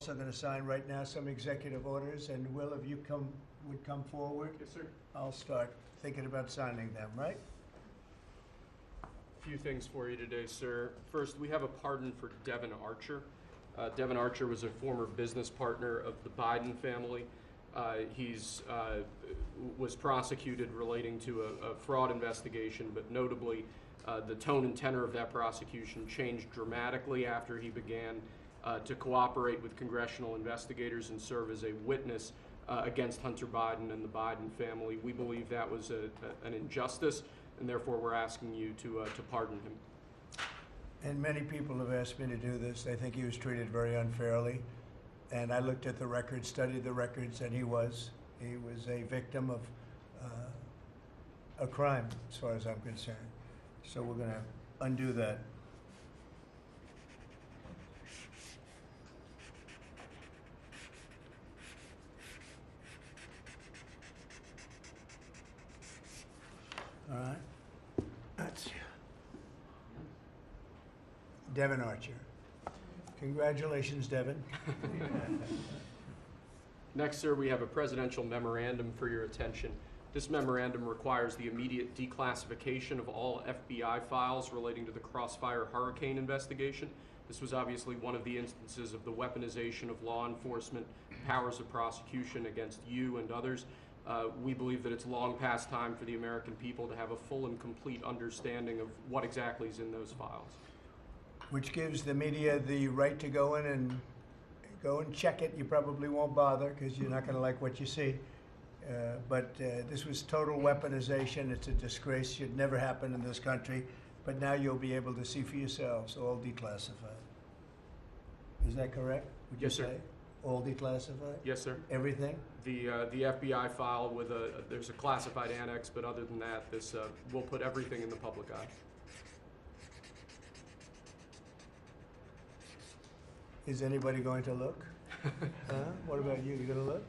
also going to sign right now some executive orders, and Will, if you would come forward. Yes, sir. I'll start thinking about signing them, right? A few things for you today, sir. First, we have a pardon for Devin Archer. Devin Archer was a former business partner of the Biden family. He's was prosecuted relating to a fraud investigation, but notably, the tone and tenor of that prosecution changed dramatically after he began to cooperate with congressional investigators and serve as a witness against Hunter Biden and the Biden family. We believe that was an injustice, and therefore we're asking you to pardon him. And many people have asked me to do this. They think he was treated very unfairly. And I looked at the records, studied the records, and he was a victim of a crime, as far as I'm concerned. So we're going to undo that. All right. That's Devin Archer. Congratulations, Devin. Next, sir, we have a presidential memorandum for your attention. This memorandum requires the immediate declassification of all FBI files relating to the Crossfire Hurricane investigation. This was obviously one of the instances of the weaponization of law enforcement powers of prosecution against you and others. We believe that it's long past time for the American people to have a full and complete understanding of what exactly is in those files. Which gives the media the right to go in and check it. You probably won't bother because you're not going to like what you see. But this was total weaponization. It's a disgrace. Should never happen in this country. But now you'll be able to see for yourselves, all declassified. Is that correct? Would Yes, you sir. say? All declassified? Yes, sir. Everything? The FBI file with there's a classified annex, but other than that, this will put everything in the public eye. Is anybody going to look? What about you? You going to look?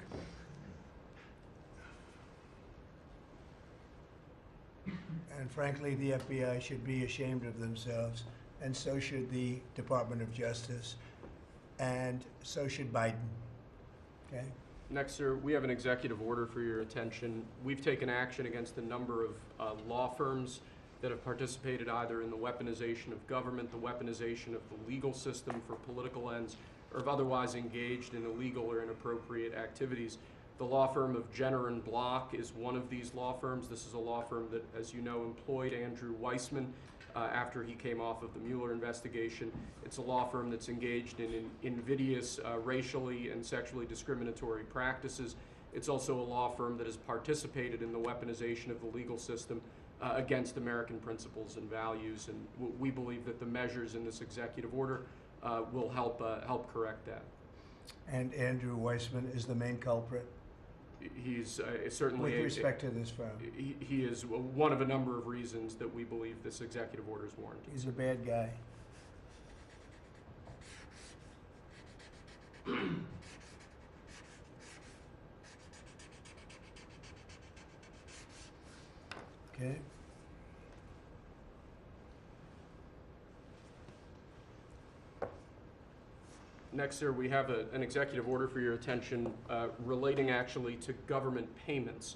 And frankly, the FBI should be ashamed of themselves, and so should the Department of Justice, and so should Biden. Okay? Next, sir, we have an executive order for your attention. We've taken action against a number of law firms that have participated either in the weaponization of government, the weaponization of the legal system for political ends, or have otherwise engaged in illegal or inappropriate activities. The law firm of Jenner and Block is one of these law firms. This is a law firm that, as you know, employed Andrew Weissman after he came off of the Mueller investigation. It's a law firm that's engaged in invidious racially and sexually discriminatory practices. It's also a law firm that has participated in the weaponization of the legal system against American principles and values, and we believe that the measures in this executive order will help correct that. And Andrew Weissman is the main culprit? He's certainly... With respect to this firm? He is one of a number of reasons that we believe this executive order is warranted. He's a bad guy. Okay. Next, sir, we have an executive order for your attention relating actually to government payments.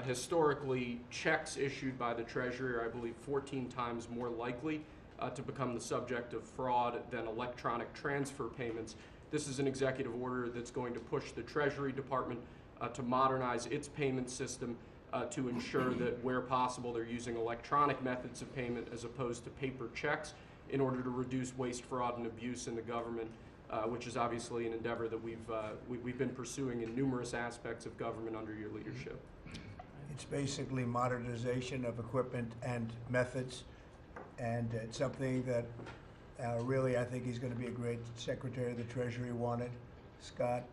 Historically, checks issued by the Treasury are, I believe, 14 times more likely to become the subject of fraud than electronic transfer payments. This is an executive order that's going to push the Treasury Department to modernize its payment system to ensure that where possible they're using electronic methods of payment as opposed to paper checks in order to reduce waste, fraud, and abuse in the government, which is obviously an endeavor that we've been pursuing in numerous aspects of government under your leadership. It's basically modernization of equipment and methods, and it's something that really I think he's going to be a great Secretary of the Treasury wanted, Scott,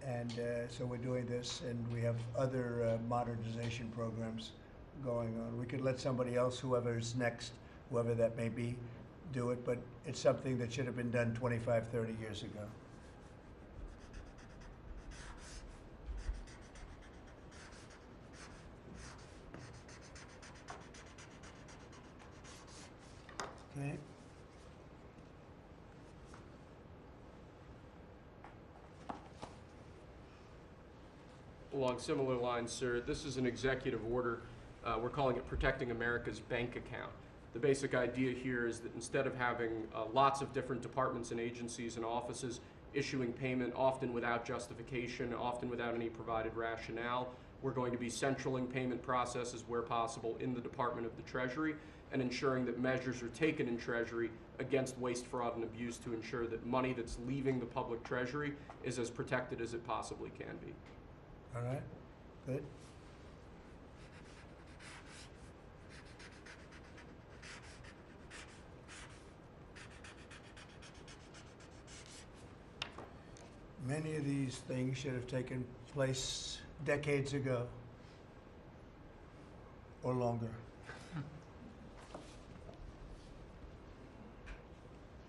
and so we're doing this, and we have other modernization programs going on. We could let somebody else, whoever's next, whoever that may be, do it, but it's something that should have been done 25, 30 years ago. Okay. along similar lines, sir, this is an executive order. We're calling it Protecting America's Bank Account. The basic idea here is that instead of having lots of different departments and agencies and offices issuing payment, often without justification, often without any provided rationale, we're going to be centraling payment processes where possible in the Department of the Treasury and ensuring that measures are taken in Treasury against waste, fraud, and abuse to ensure that money that's leaving the public Treasury is as protected as it possibly can be. All right, good. Many of these things should have taken place decades ago or longer.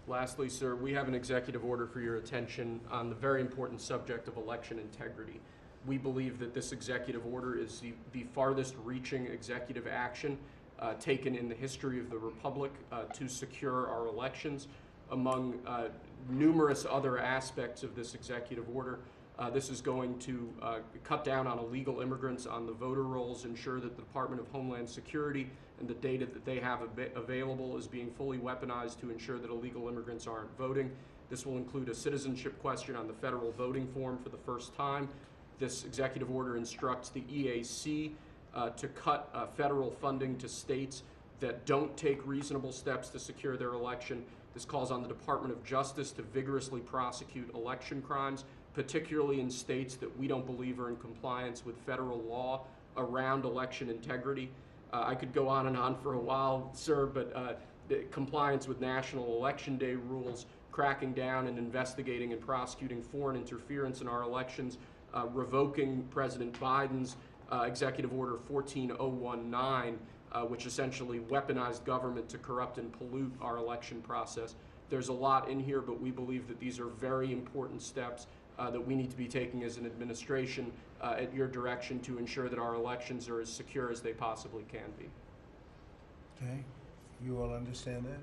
Lastly, sir, we have an executive order for your attention on the very important subject of election integrity. We believe that this executive order is the farthest reaching executive action taken in the history of the Republic to secure our elections. Among numerous other aspects of this executive order, this is going to cut down on illegal immigrants on the voter rolls, ensure that the Department of Homeland Security and the data that they have available is being fully weaponized to ensure that illegal immigrants aren't voting. This will include a citizenship question on the federal voting form for the first time. This executive order instructs the EAC to cut federal funding to states that don't take reasonable steps to secure their election. This calls on the Department of Justice to vigorously prosecute election crimes, particularly in states that we don't believe are in compliance with federal law around election integrity. I could go on for a while, sir, but compliance with National Election Day rules, cracking down and investigating and prosecuting foreign interference in our elections, revoking President Biden's Executive Order 14019, which essentially weaponized government to corrupt and pollute our election process. There's a lot in here, but we believe that these are very important steps that we need to be taking as an administration at your direction to ensure that our elections are as secure as they possibly can be. Okay, you all understand that?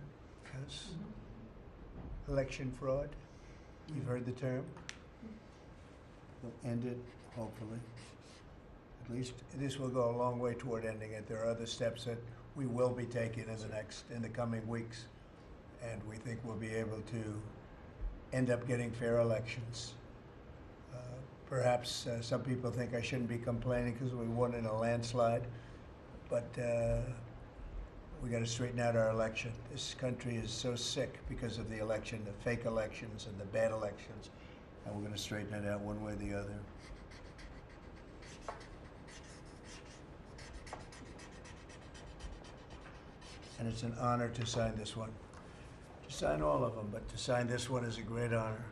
Yes? Election fraud, you've heard the term. We'll end it, hopefully. At least this will go a long way toward ending it. There are other steps that we will be taking in the coming weeks, and we think we'll be able to end up getting fair elections. Perhaps some people think I shouldn't be complaining because we won in a landslide, but we got to straighten out our election. This country is so sick because of the election, the fake elections and the bad elections, and we're going to straighten it out one way or the other. And it's an honor to sign this one. To sign all of them, but to sign this one is a great honor.